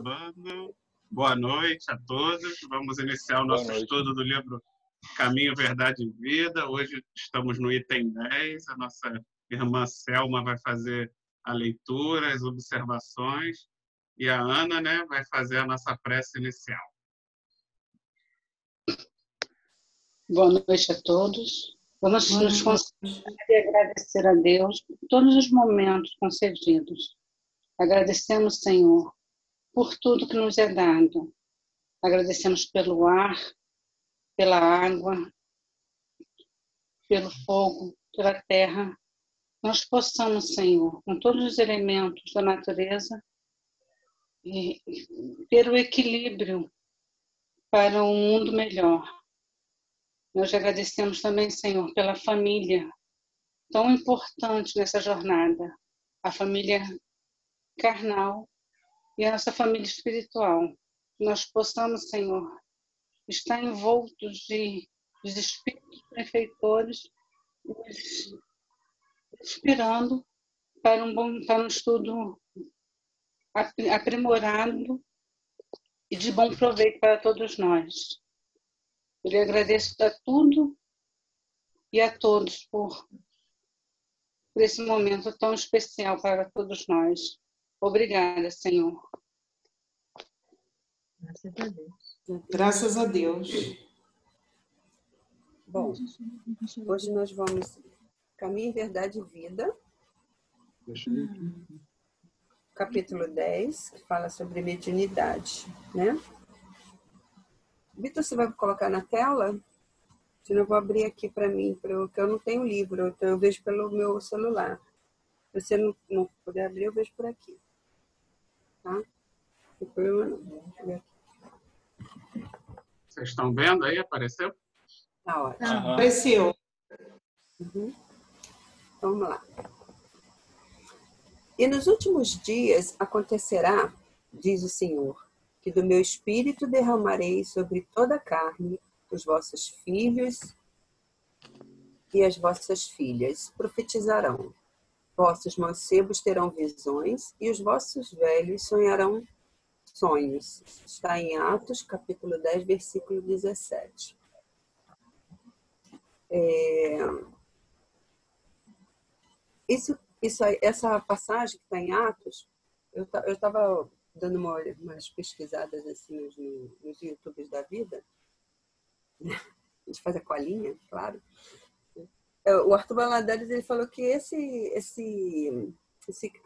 gravando. Boa noite a todos. Vamos iniciar o nosso estudo do livro Caminho, Verdade e Vida. Hoje estamos no item 10. A nossa irmã Selma vai fazer a leitura, as observações, e a Ana, vai fazer a nossa prece inicial. Boa noite a todos. Vamos nos concentrar e agradecer a Deus por todos os momentos concedidos. Agradecemos, Senhor, por tudo que nos é dado. Agradecemos pelo ar, pela água, pelo fogo, pela terra. Nós possamos, Senhor, com todos os elementos da natureza, ter o equilíbrio para um mundo melhor. Nós agradecemos também, Senhor, pela família tão importante nessa jornada, a família carnal e a nossa família espiritual. Que nós possamos, Senhor, estar envoltos dos espíritos benfeitores, inspirando para um estudo aprimorado e de bom proveito para todos nós. Eu lhe agradeço a tudo e a todos por esse momento tão especial para todos nós. Obrigada, Senhor. Graças a Deus. Graças a Deus. Bom, hoje nós vamos Caminho, Verdade e Vida. Capítulo 10, que fala sobre mediunidade, né? Vitor, você vai colocar na tela? Senão eu vou abrir aqui para mim, porque eu não tenho livro, então eu vejo pelo meu celular. Se você não puder abrir, eu vejo por aqui. Tá? Não tem problema não. Deixa eu ver aqui. Vocês estão vendo aí? Apareceu? Tá ótimo. Apareceu. Uhum. Vamos lá. E nos últimos dias acontecerá, diz o Senhor, que do meu espírito derramarei sobre toda a carne, os vossos filhos e as vossas filhas profetizarão. Vossos mancebos terão visões e os vossos velhos sonharão sonhos. Está em Atos, capítulo 10, versículo 17. Essa passagem que está em Atos, eu estava dando umas pesquisadas assim nos YouTubes da vida. A gente faz a colinha, claro. O Arthur Baladares, ele falou que esse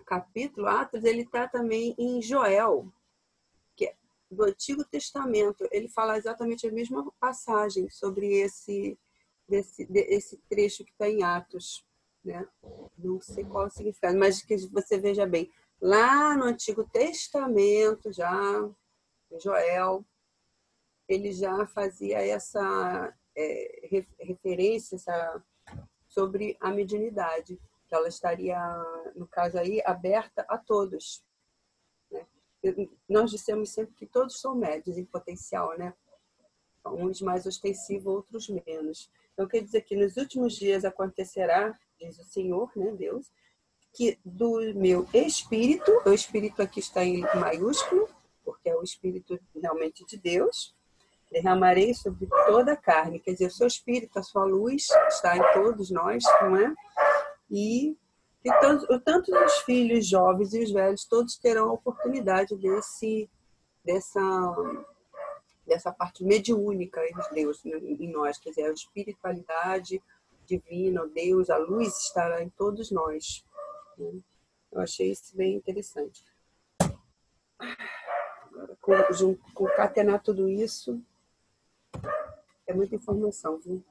capítulo, Atos, ele está também em Joel, que é do Antigo Testamento. Ele fala exatamente a mesma passagem sobre esse trecho que está em Atos. Né? Não sei qual é o significado, mas que você veja bem. Lá no Antigo Testamento, já, Joel, ele já fazia essa referência sobre a mediunidade, que ela estaria, no caso aí, aberta a todos. Né? Nós dissemos sempre que todos são médiuns em potencial, né? Uns mais ostensivos, outros menos. Então, quer dizer que nos últimos dias acontecerá, diz o Senhor, né, Deus, que do meu espírito, o espírito aqui está em maiúsculo, porque é o espírito realmente de Deus, derramarei sobre toda a carne, quer dizer, o seu espírito, a sua luz está em todos nós, não é? E tanto os filhos jovens e os velhos, todos terão a oportunidade dessa parte mediúnica de Deus em nós, quer dizer, a espiritualidade divina, Deus, a luz estará em todos nós. Eu achei isso bem interessante. Agora, concatenar tudo isso é muita informação, viu?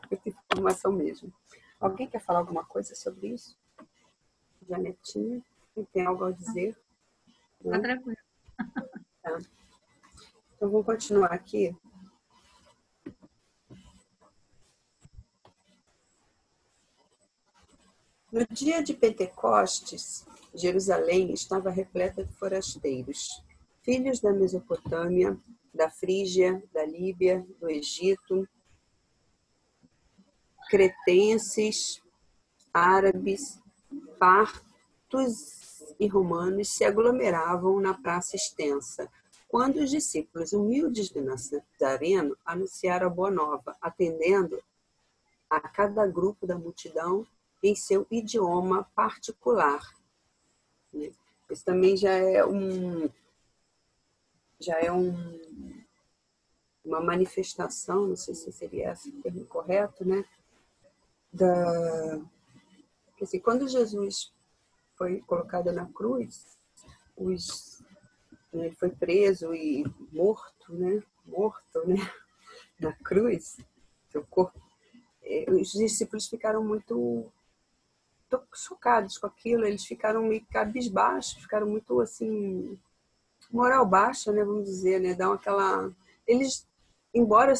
Muita informação mesmo. Alguém quer falar alguma coisa sobre isso? Janetinha, tem algo a dizer? Tá tranquilo. Tá. Então, vamos continuar aqui. No dia de Pentecostes, Jerusalém estava repleta de forasteiros, filhos da Mesopotâmia, da Frígia, da Líbia, do Egito, cretenses, árabes, partos e romanos se aglomeravam na praça extensa, quando os discípulos humildes de Nazareno anunciaram a boa nova, atendendo a cada grupo da multidão em seu idioma particular. Isso também já é uma manifestação, não sei se seria esse o termo correto, né? Assim, quando Jesus foi colocado na cruz, ele foi preso e morto, né? Na cruz, seu corpo. Os discípulos ficaram muito chocados com aquilo, eles ficaram meio cabisbaixos, ficaram muito assim, moral baixa, né? Vamos dizer, né? Eles, embora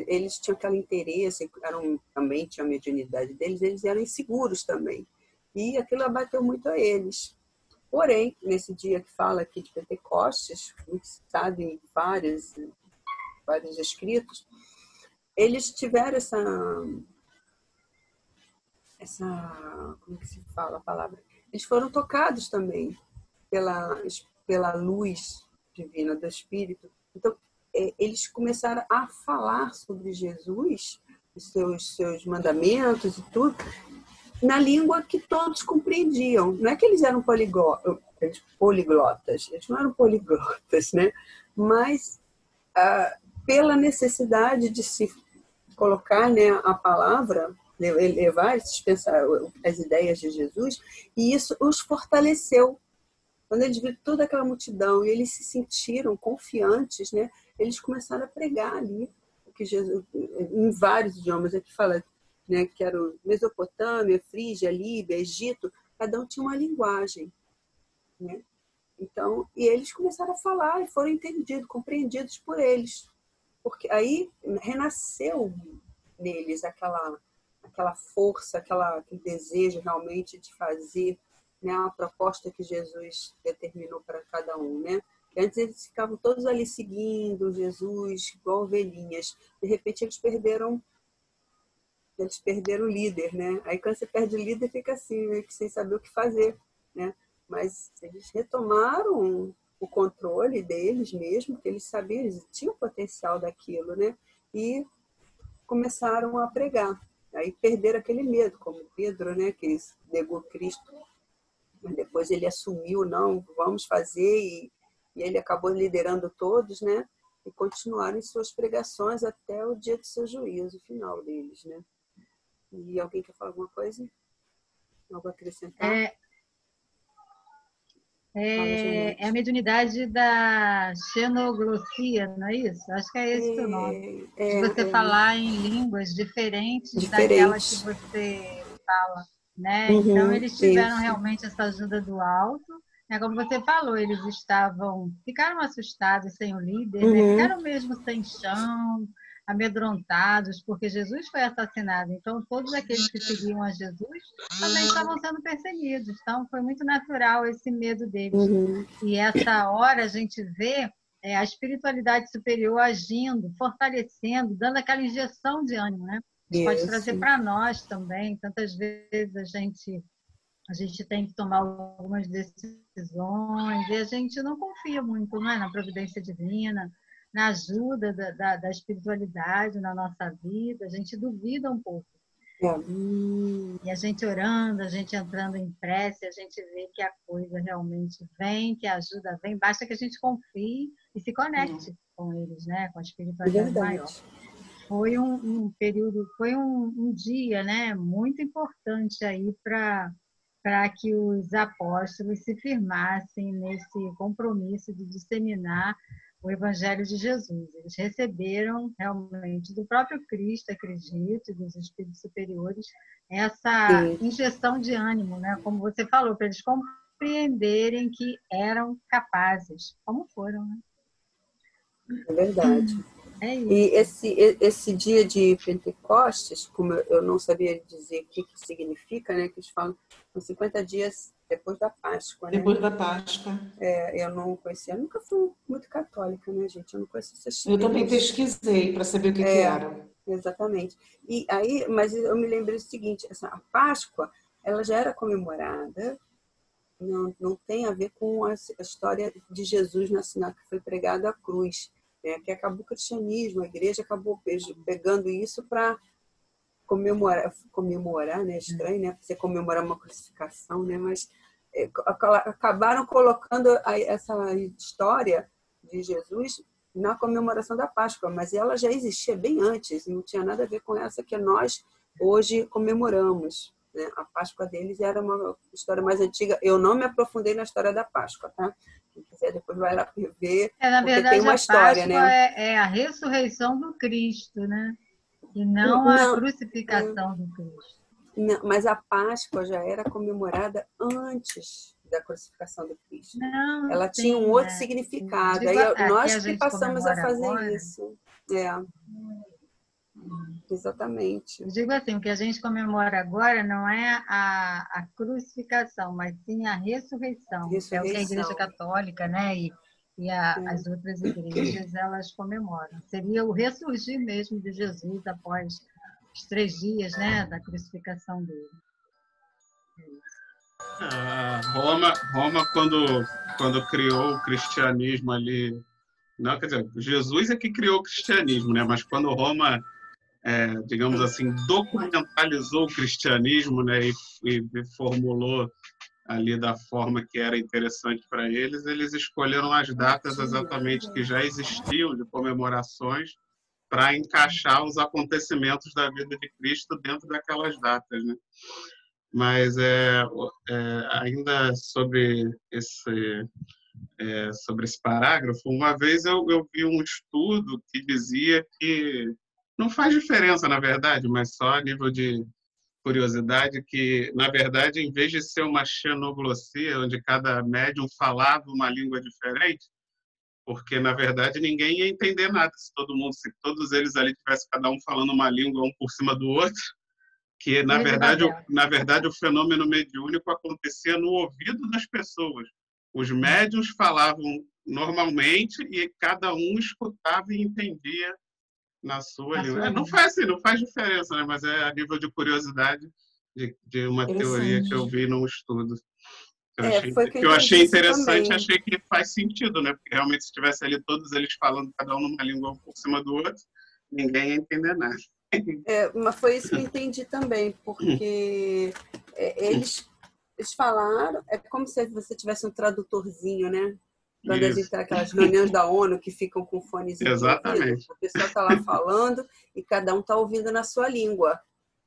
eles tinham aquele interesse, também tinham a mediunidade deles, eles eram inseguros também. E aquilo abateu muito a eles. Porém, nesse dia que fala aqui de Pentecostes, muito citado em vários escritos, eles tiveram essa como que se fala a palavra? Eles foram tocados também pela luz divina do Espírito. Então, eles começaram a falar sobre Jesus, os seus mandamentos e tudo, na língua que todos compreendiam. Não é que eles eram poliglotas, eles não eram poliglotas, né? Mas pela necessidade de se colocar, né, a palavra, levar as ideias de Jesus, e isso os fortaleceu. Quando eles viram toda aquela multidão e eles se sentiram confiantes, né, eles começaram a pregar ali, que Jesus, em vários idiomas, aqui fala, né, que era Mesopotâmia, Frígia, Líbia, Egito, cada um tinha uma linguagem, né? Então, e eles começaram a falar e foram entendidos, compreendidos por eles, porque aí renasceu neles aquela força, aquele desejo realmente de fazer, né, a proposta que Jesus determinou para cada um, né? Antes eles ficavam todos ali seguindo Jesus, igual ovelhinhas. De repente eles perderam o líder, né? Aí quando você perde o líder, fica assim, meio que sem saber o que fazer, né? Mas eles retomaram o controle deles mesmo, porque eles sabiam, eles tinham o potencial daquilo, né? E começaram a pregar. Aí perderam aquele medo, como Pedro, né? Que negou Cristo. Mas depois ele assumiu, não, vamos fazer, e ele acabou liderando todos, né? E continuaram em suas pregações até o dia do seu juízo final deles, né? E alguém quer falar alguma coisa? Algo a acrescentar? É a mediunidade da xenoglossia, não é isso? Acho que é esse o nome. De você falar em línguas diferentes daquela que você fala, né? Então, eles tiveram realmente essa ajuda do alto. Né? Como você falou, eles ficaram assustados sem o líder, né? Ficaram mesmo sem chão, amedrontados, porque Jesus foi assassinado. Então, todos aqueles que seguiam a Jesus também estavam sendo perseguidos. Então, foi muito natural esse medo deles. E essa hora a gente vê a espiritualidade superior agindo, fortalecendo, dando aquela injeção de ânimo, né? Pode trazer para nós também. Tantas vezes a gente tem que tomar algumas decisões e a gente não confia muito, não é? Na providência divina, na ajuda da espiritualidade na nossa vida, a gente duvida um pouco. E a gente orando, a gente entrando em prece, a gente vê que a coisa realmente vem, que a ajuda vem, basta que a gente confie e se conecte com eles, né? Com a espiritualidade maior. Foi um período, foi um dia, né? Muito importante aí para que os apóstolos se firmassem nesse compromisso de disseminar o Evangelho de Jesus. Eles receberam realmente do próprio Cristo, acredito, dos espíritos superiores, essa injeção de ânimo, né? Como você falou, para eles compreenderem que eram capazes, como foram, né? É verdade. E esse dia de Pentecostes, como eu não sabia dizer o que significa, né? Que eles falam, são 50 dias depois da Páscoa, né? Depois da Páscoa. Eu não conhecia, eu nunca fui muito católica, né, gente? Eu não conhecia essas Eu também pesquisei para saber o que era. Exatamente. E aí, mas eu me lembrei do seguinte, a Páscoa, ela já era comemorada não tem a ver com a história de Jesus que foi pregado à cruz, né? Que acabou o cristianismo, a igreja acabou pegando isso para comemorar, né? Estranho, né? Você comemorar uma crucificação, né? Mas acabaram colocando essa história de Jesus na comemoração da Páscoa, mas ela já existia bem antes, não tinha nada a ver com essa que nós hoje comemoramos, né? A Páscoa deles era uma história mais antiga. Eu não me aprofundei na história da Páscoa, tá? Quem quiser depois vai lá ver, na porque verdade, tem uma história, a Páscoa, né? é a ressurreição do Cristo, né? E não a crucificação do Cristo. Não, mas a Páscoa já era comemorada antes da crucificação do Cristo. Não, ela sim, tinha um outro significado. Digo, Aí nós que passamos a fazer agora, isso. Exatamente. Eu digo assim, o que a gente comemora agora não é a crucificação, mas sim a ressurreição. É o que a Igreja Católica, né, e as outras igrejas, elas comemoram. Seria o ressurgir mesmo de Jesus após os 3 dias, né, da crucificação dele. Roma quando criou o cristianismo ali, não, quer dizer, Jesus é que criou o cristianismo, né? Mas quando Roma, digamos assim, documentalizou o cristianismo, né, e formulou ali da forma que era interessante para eles, eles escolheram as datas exatamente que já existiam de comemorações para encaixar os acontecimentos da vida de Cristo dentro daquelas datas, né? Mas ainda sobre esse parágrafo, uma vez eu vi um estudo que dizia que não faz diferença, na verdade, mas só a nível de curiosidade, que, na verdade, em vez de ser uma xenoglossia, onde cada médium falava uma língua diferente, porque, na verdade, ninguém ia entender nada se todos eles ali tivessem cada um falando uma língua um por cima do outro, que, na verdade, o fenômeno mediúnico acontecia no ouvido das pessoas. Os médiuns falavam normalmente e cada um escutava e entendia na sua língua. Não faz diferença, né? Mas é a nível de curiosidade de uma teoria que eu vi num estudo. Eu achei interessante, achei que faz sentido, né? Porque realmente se tivesse ali todos eles falando, cada um numa língua um por cima do outro, ninguém ia entender nada. Mas foi isso que eu entendi também, porque eles falaram, é como se você tivesse um tradutorzinho, né? Quando a gente tem aquelas reuniões da ONU que ficam com fones de ouvido, a pessoa está lá falando e cada um está ouvindo na sua língua,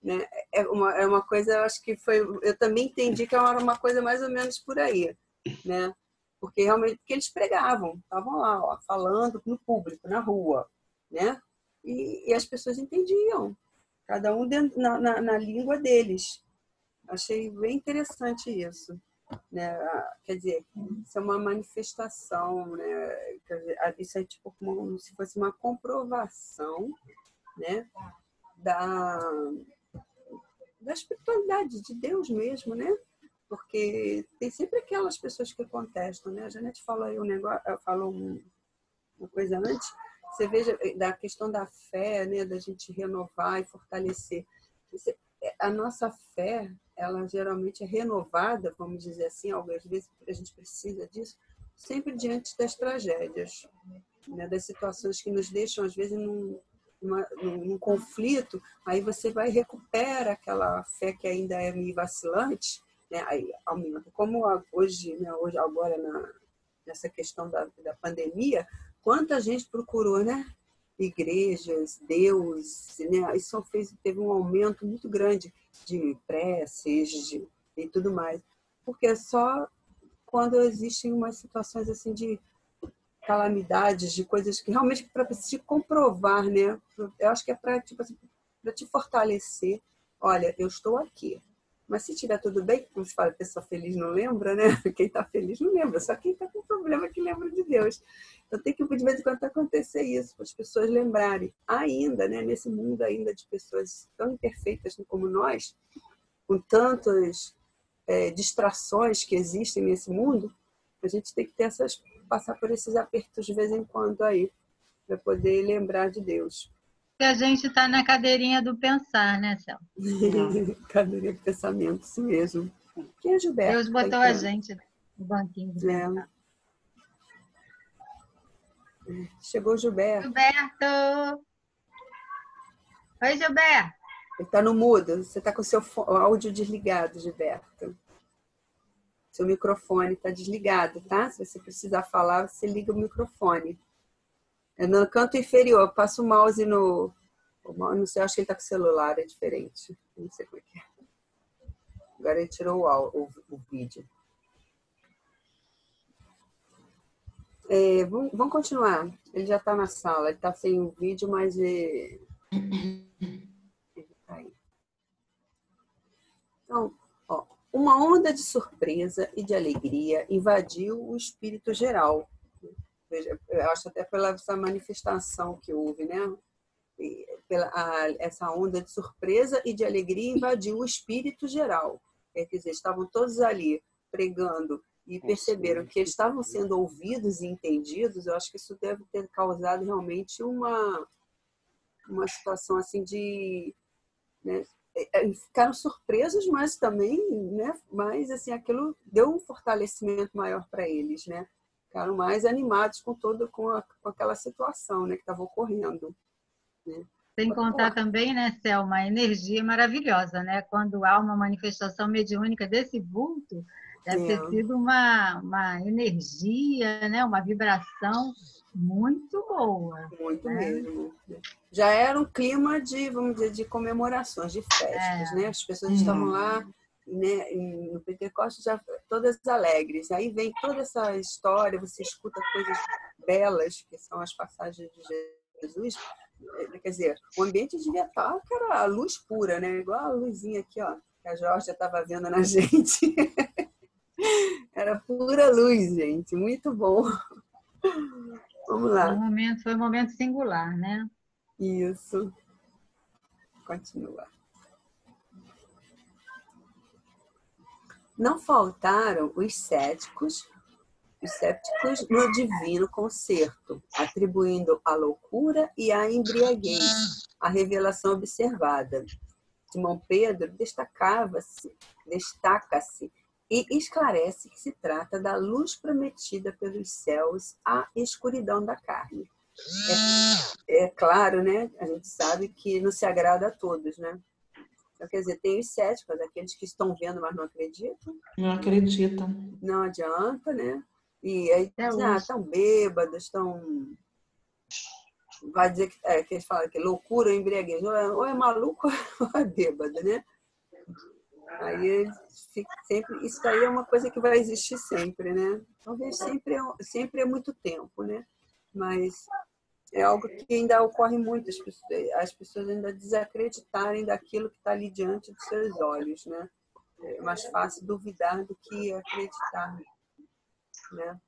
né? É uma coisa, eu acho que eu também entendi que era uma coisa mais ou menos por aí, né? Porque realmente que eles pregavam, estavam lá, ó, falando no público, na rua, né? E as pessoas entendiam, cada um na língua deles. Achei bem interessante isso, né? Quer dizer, isso é uma manifestação, né? Quer dizer, isso é tipo como se fosse uma comprovação, né? Da espiritualidade de Deus mesmo, né? Porque tem sempre aquelas pessoas que contestam, né? A Janete falou aí uma coisa antes. Você veja da questão da fé, né? Da gente renovar e fortalecer. A nossa fé, ela geralmente é renovada, vamos dizer assim, algumas vezes a gente precisa disso, sempre diante das tragédias, né? Das situações que nos deixam, às vezes, num conflito, aí você vai e recupera aquela fé que ainda é meio vacilante, né? Aí aumenta. Como hoje, né? Hoje agora, nessa questão da pandemia, quanta gente procurou, né? Igrejas, Deus, né? Isso teve um aumento muito grande de preces e tudo mais. Porque é só quando existem umas situações assim de calamidades, de coisas que realmente para se comprovar, né? Eu acho que é para tipo assim, para te fortalecer. Olha, eu estou aqui. Mas se estiver tudo bem, como se fala, a pessoa feliz não lembra, né? Quem está feliz não lembra, só quem está com problema que lembra de Deus. Então tem que, de vez em quando, acontecer isso, para as pessoas lembrarem. Ainda, né, nesse mundo ainda de pessoas tão imperfeitas como nós, com tantas distrações que existem nesse mundo, a gente tem que passar por esses apertos de vez em quando aí, para poder lembrar de Deus. Que a gente está na cadeirinha do pensar, né, Céu? Cadeirinha do pensamento, isso mesmo. Quem é Gilberto? Deus botou a gente no banquinho do mercado. Chegou o Gilberto. Gilberto! Oi, Gilberto! Ele está no mudo. Você está com o seu áudio desligado, Gilberto. Seu microfone está desligado, tá? Se você precisar falar, você liga o microfone. É no canto inferior. Passa o mouse no... Não sei, acho que ele está com o celular, é diferente. Não sei como é que é. Agora ele tirou o vídeo. Vamos continuar. Ele já está na sala. Ele está sem o vídeo, mas... Ele tá aí. Então, ó, uma onda de surpresa e de alegria invadiu o espírito geral. Veja, eu acho até pela essa manifestação que houve, né? Essa onda de surpresa e de alegria invadiu o espírito geral. Quer dizer, estavam todos ali pregando e perceberam que eles estavam sendo ouvidos e entendidos. Eu acho que isso deve ter causado realmente uma situação assim de... Né? Ficaram surpresos, mas também, né? Mas assim, aquilo deu um fortalecimento maior para eles, né? Ficaram mais animados com aquela situação, né, que estava ocorrendo. Né? Sem contar também, né, Selma, a energia maravilhosa, né? Quando há uma manifestação mediúnica desse vulto, deve ter sido uma energia, né? Uma vibração muito boa. Muito mesmo. Já era um clima de, vamos dizer, de comemorações, de festas, né? As pessoas estavam lá, né, no Pentecostes, já todas alegres. Aí vem toda essa história, você escuta coisas belas, que são as passagens de Jesus. Quer dizer, o ambiente devia estar, cara, a luz pura, né? Igual a luzinha aqui, ó, que a Jorge estava vendo na gente. Era pura luz, gente. Muito bom. Vamos lá. Foi um momento singular, né? Isso. Continua. Não faltaram os céticos no divino concerto, atribuindo à loucura e à embriaguez a revelação observada. Simão Pedro destaca-se e esclarece que se trata da luz prometida pelos céus à escuridão da carne. É claro, né? A gente sabe que não se agrada a todos, né? Então, quer dizer, tem os céticos, aqueles que estão vendo, mas não acreditam. Não acreditam. Não adianta, né? E aí estão bêbados, estão... Vai dizer que eles falam que é loucura ou embriaguez. Ou é maluco ou é bêbado, né? Aí sempre, isso aí é uma coisa que vai existir sempre, né? Talvez sempre é muito tempo, né? Mas é algo que ainda ocorre muito, as pessoas ainda desacreditarem daquilo que está ali diante dos seus olhos, né? É mais fácil duvidar do que acreditar, né?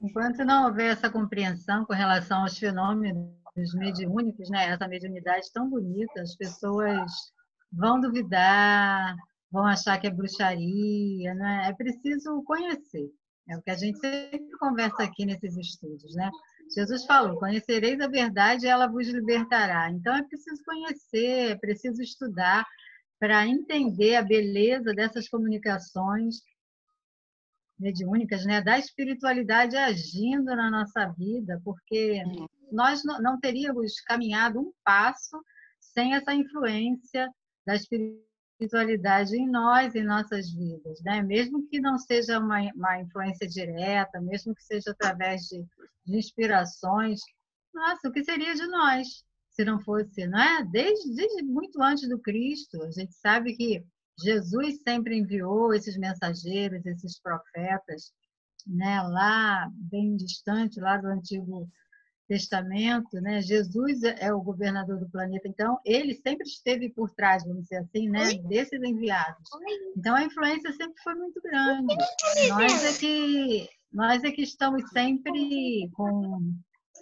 Enquanto não houver essa compreensão com relação aos fenômenos mediúnicos, né? Essa mediunidade tão bonita, as pessoas vão duvidar, vão achar que é bruxaria, né? É preciso conhecer. É o que a gente sempre conversa aqui nesses estudos, né? Jesus falou, conhecereis a verdade e ela vos libertará. Então, é preciso conhecer, é preciso estudar para entender a beleza dessas comunicações mediúnicas, né? Da espiritualidade agindo na nossa vida, porque nós não teríamos caminhado um passo sem essa influência da espiritualidade em nós, em nossas vidas, né? Mesmo que não seja uma influência direta, mesmo que seja através de inspirações, nossa, o que seria de nós se não fosse, não é? Desde muito antes do Cristo, a gente sabe que Jesus sempre enviou esses mensageiros, esses profetas, né? Lá bem distante, lá do Antigo Testamento, né? Jesus é o governador do planeta, então ele sempre esteve por trás, vamos dizer assim, né? Desses enviados. Então a influência sempre foi muito grande. Nós é que estamos sempre com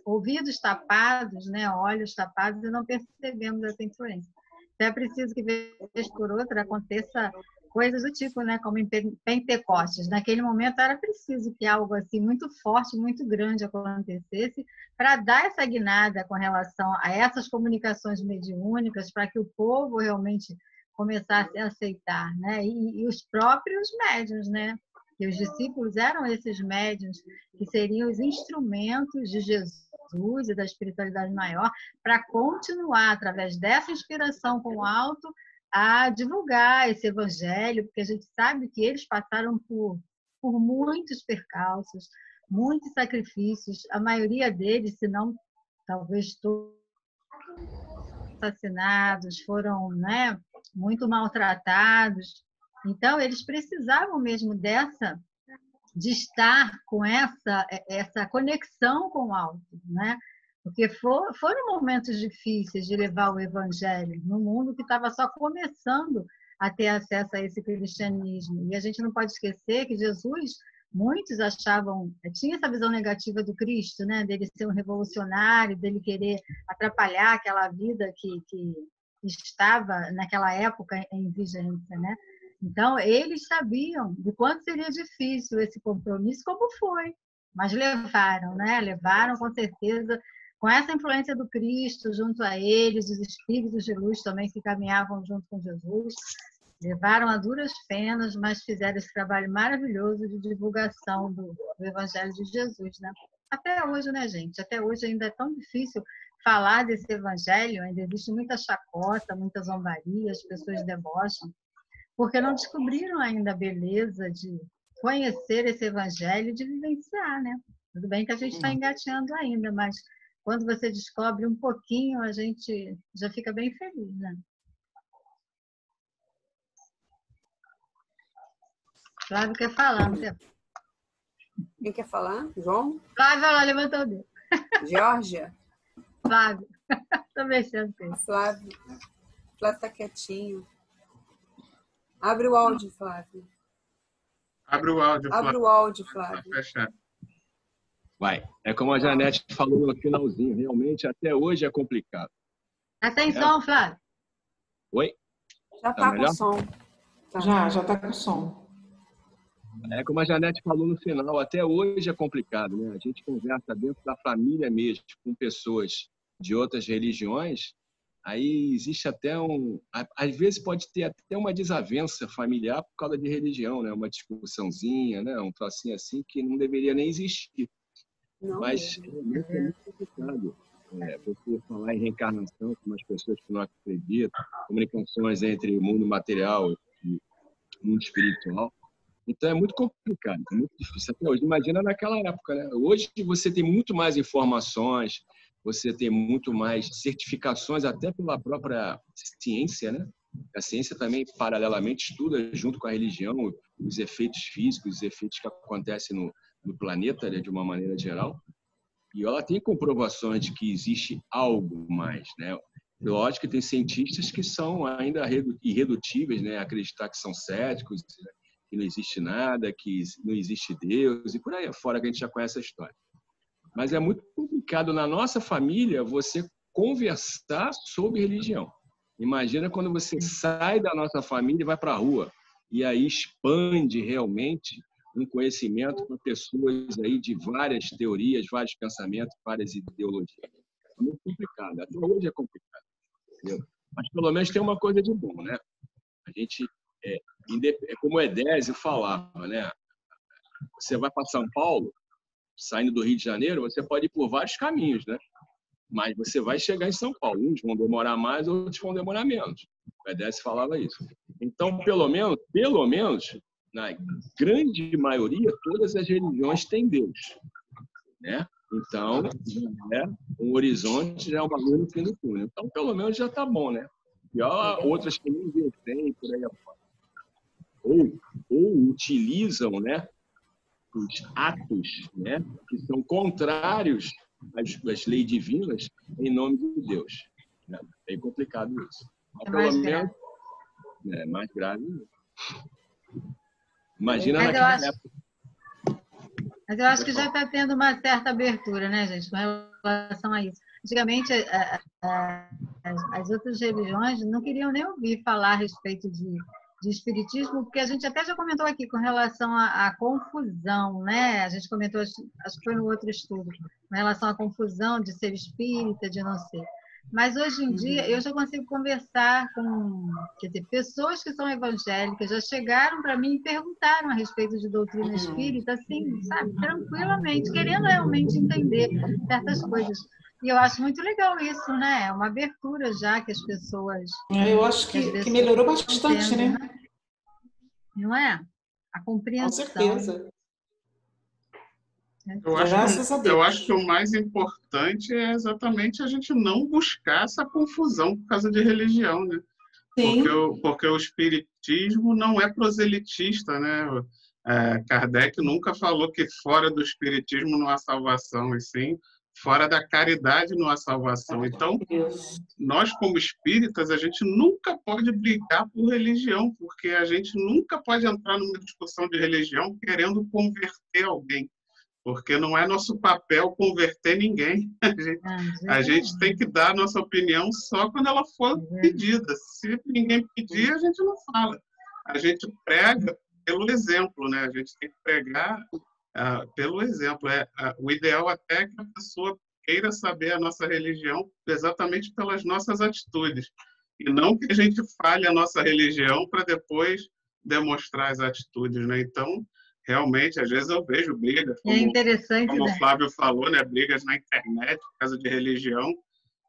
ouvidos tapados, né? Olhos tapados e não percebemos essa influência. Então é preciso que, vez por outra, aconteça coisas do tipo, né? Como em Pentecostes. Naquele momento era preciso que algo assim muito forte, muito grande acontecesse para dar essa guinada com relação a essas comunicações mediúnicas, para que o povo realmente começasse a aceitar, né? E os próprios médiuns, né? Que os discípulos eram esses médiuns que seriam os instrumentos de Jesus e da espiritualidade maior para continuar, através dessa inspiração com o alto, a divulgar esse evangelho, porque a gente sabe que eles passaram por muitos percalços, muitos sacrifícios, a maioria deles, se não talvez todos, assassinados, foram, né, muito maltratados. Então, eles precisavam mesmo de estar com essa conexão com o alto, né? Porque foram momentos difíceis de levar o evangelho no mundo que estava só começando a ter acesso a esse cristianismo. E a gente não pode esquecer que Jesus, muitos achavam, tinha essa visão negativa do Cristo, né? Dele ser um revolucionário, dele querer atrapalhar aquela vida que estava naquela época em vigência, né? Então, eles sabiam do quanto seria difícil esse compromisso, como foi, mas levaram, né? Levaram com certeza, com essa influência do Cristo junto a eles, os espíritos de luz também que caminhavam junto com Jesus, levaram a duras penas, mas fizeram esse trabalho maravilhoso de divulgação do Evangelho de Jesus, né? Até hoje, né, gente? Até hoje ainda é tão difícil falar desse Evangelho, ainda existe muita chacota, muita zombaria, as pessoas debocham, porque não descobriram ainda a beleza de conhecer esse Evangelho e de vivenciar, né? Tudo bem que a gente está engateando ainda, mas quando você descobre um pouquinho, a gente já fica bem feliz, né? Flávio quer falar, não quer? Quem quer falar? João? Flávio, ela levantou o dedo. Georgia? Flávio. Estou mexendo com ele. Flávio está quietinho. Abre o áudio, Flávio. Abre o áudio, Flávio. Abre o áudio, Flávio. Tá fechado. Vai. É como a Janete falou no finalzinho. Realmente, até hoje é complicado. Tá sem som, Flávio? Oi? Já tá com som. Tá. Já tá com som. É como a Janete falou no final. Até hoje é complicado, né? A gente conversa dentro da família mesmo, com pessoas de outras religiões. Aí existe até às vezes pode ter até uma desavença familiar por causa de religião, né? Uma discussãozinha, né? Um trocinho assim que não deveria nem existir. Não mas realmente é muito complicado. Você falar em reencarnação com as pessoas que não acreditam, comunicações entre o mundo material e o mundo espiritual. Então é muito complicado, é muito difícil até hoje. Imagina naquela época, né? Hoje você tem muito mais informações, você tem muito mais certificações, até pela própria ciência, né? A ciência também, paralelamente, estuda junto com a religião os efeitos físicos, os efeitos que acontecem no planeta, né, de uma maneira geral. E ela tem comprovações de que existe algo mais, né? Lógico que tem cientistas que são ainda irredutíveis, né? Acreditar que são céticos, que não existe nada, que não existe Deus, e por aí afora que a gente já conhece a história. Mas é muito complicado na nossa família você conversar sobre religião. Imagina quando você sai da nossa família e vai para a rua, e aí expande realmente um conhecimento para pessoas aí de várias teorias, vários pensamentos, várias ideologias. É muito complicado. Até hoje é complicado. Entendeu? Mas pelo menos tem uma coisa de bom, né? A gente, como o Edésio falava, né? Você vai para São Paulo, saindo do Rio de Janeiro, você pode ir por vários caminhos, né? Mas você vai chegar em São Paulo. Uns vão demorar mais, outros vão demorar menos. O Edésio falava isso. Então, pelo menos, na grande maioria, todas as religiões têm Deus, né? Então, um horizonte, já é uma luz no fim do túnel. Então, pelo menos já está bom, né? E há outras que nem Deus tem, por aí afora. Ou utilizam, né, os atos, né, que são contrários às leis divinas em nome de Deus. É bem complicado isso. Mas, pelo menos, é mais grave. Imagina naquela época. Mas eu acho que já está tendo uma certa abertura, né, gente, com relação a isso. Antigamente, as outras religiões não queriam nem ouvir falar a respeito de espiritismo, porque a gente até já comentou aqui com relação à confusão, né? A gente comentou, acho que foi no outro estudo, com relação à confusão de ser espírita, de não ser. Mas hoje em dia eu já consigo conversar com, quer dizer, pessoas que são evangélicas, já chegaram para mim e perguntaram a respeito de doutrina espírita, assim, sabe, tranquilamente, querendo realmente entender certas coisas. E eu acho muito legal isso, né? É uma abertura já que as pessoas... Eu acho que melhorou bastante, né? Não é? A compreensão. Com certeza. Eu acho que o mais importante é exatamente a gente não buscar essa confusão por causa de religião, né? Porque o espiritismo não é proselitista, né? Kardec nunca falou que fora do espiritismo não há salvação, e sim fora da caridade não há salvação. Então, nós como espíritas, a gente nunca pode brigar por religião, porque a gente nunca pode entrar numa discussão de religião querendo converter alguém. Porque não é nosso papel converter ninguém. A gente tem que dar a nossa opinião só quando ela for pedida. Se ninguém pedir, a gente não fala. A gente prega pelo exemplo, né? A gente tem que pregar pelo exemplo. O ideal até é que a pessoa queira saber a nossa religião exatamente pelas nossas atitudes. E não que a gente fale a nossa religião para depois demonstrar as atitudes, né? Então, realmente, às vezes eu vejo brigas, como o Flávio falou, né? Brigas na internet por causa de religião.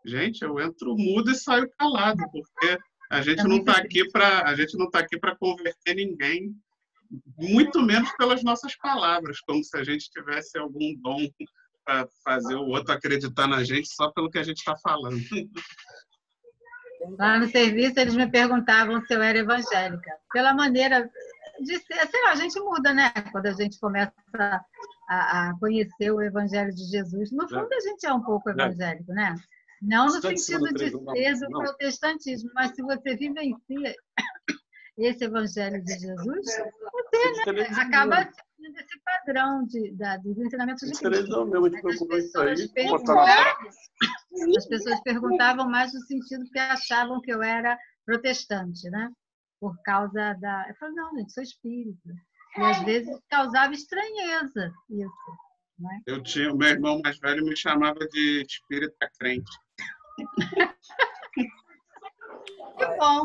Gente, eu entro mudo e saio calado, porque a gente não está aqui para converter ninguém, muito menos pelas noões palavras, como se a gente tivesse algum dom para fazer o outro acreditar na gente só pelo que a gente está falando. Lá no serviço, eles me perguntavam se eu era evangélica. Pela maneira de ser, sei lá, a gente muda, né? Quando a gente começa a conhecer o Evangelho de Jesus. No fundo, a gente é um pouco evangélico, né? Não no sentido de ser do protestantismo, mas se você vivencia esse Evangelho de Jesus, você, né, acaba seguindo esse padrão dos ensinamentos de Cristo. As pessoas perguntavam mais no sentido que achavam que eu era protestante, né? Por causa da... Eu falei, não, gente, sou espírita. E às vezes causava estranheza isso. Né? O meu irmão mais velho me chamava de espírita crente. Que bom!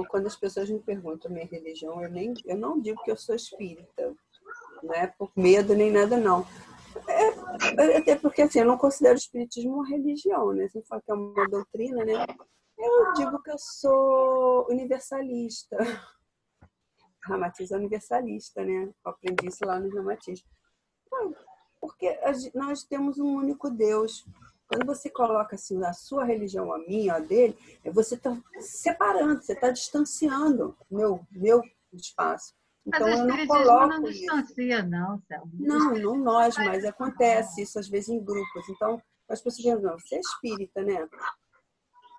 Quando as pessoas me perguntam a minha religião, eu não digo que eu sou espírita. Não é por medo nem nada, não. Até porque assim, eu não considero o espiritismo uma religião, né? Você fala que é uma doutrina, né? Eu digo que eu sou universalista. Ramatiz é universalista, né? Eu aprendi isso lá no Ramatiz. Porque nós temos um único Deus. Quando você coloca assim, a sua religião, a minha, a dele, você está separando, você está distanciando meu espaço. Então, mas eu não coloco não distancia, não, Selma. Não nós, mas acontece isso às vezes em grupos. Então, as pessoas dizem, não, você é espírita, né?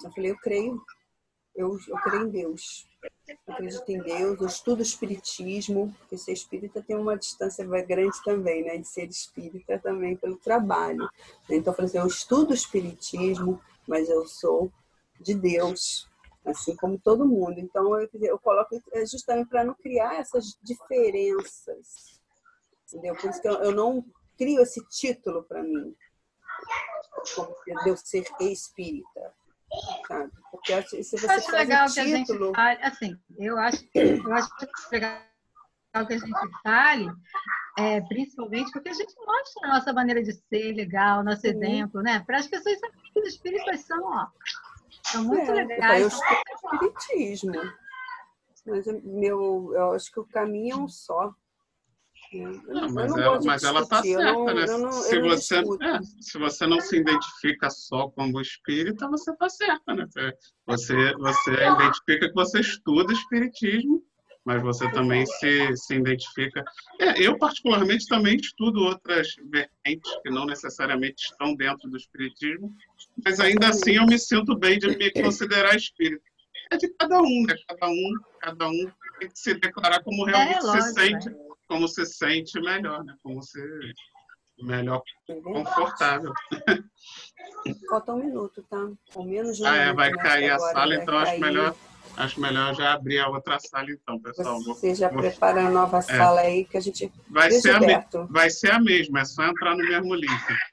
Eu falei, eu creio em Deus. Eu acredito em Deus, eu estudo espiritismo, porque ser espírita tem uma distância grande também, né? De ser espírita também pelo trabalho. Então, eu falei assim, eu estudo espiritismo, mas eu sou de Deus, assim como todo mundo. Então, eu coloco justamente para não criar essas diferenças, entendeu? Por isso que eu não crio esse título para mim, como de eu ser espírita. Sabe? Porque se você acho legal que a gente fale, assim, eu acho legal que a gente fale, principalmente porque a gente mostra a nossa maneira de ser legal, nosso exemplo, né? Para as pessoas saberem que os espíritas são muito legais. Eu estudo espiritismo, mas eu acho que o caminho é um só. Mas ela está certa, né? Se você não se identifica só como espírita, você está certa, né? Você identifica que você estuda espiritismo, mas você também se identifica... eu, particularmente, também estudo outras vertentes que não necessariamente estão dentro do espiritismo, mas ainda assim eu me sinto bem de me considerar espírita. É de cada um, né? Cada um tem que se declarar como realmente se sente... Como se sente melhor, né? Como se melhor confortável. Falta um minuto, tá? Ou menos de um minuto. Vai cair a sala, então acho melhor Acho melhor já abrir a outra sala, então, pessoal. Você já prepara a nova sala aí que a gente... Vai ser a mesma, é só entrar no mesmo link.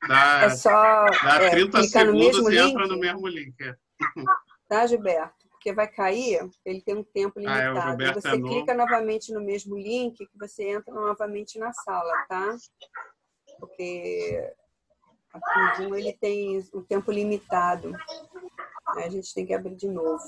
Dá 30 segundos e entra no mesmo link. Tá, Gilberto? Porque vai cair, ele tem um tempo limitado. O Gilberto você clica novamente no mesmo link que você entra novamente na sala, tá? Porque aqui o Zoom ele tem um tempo limitado. A gente tem que abrir de novo.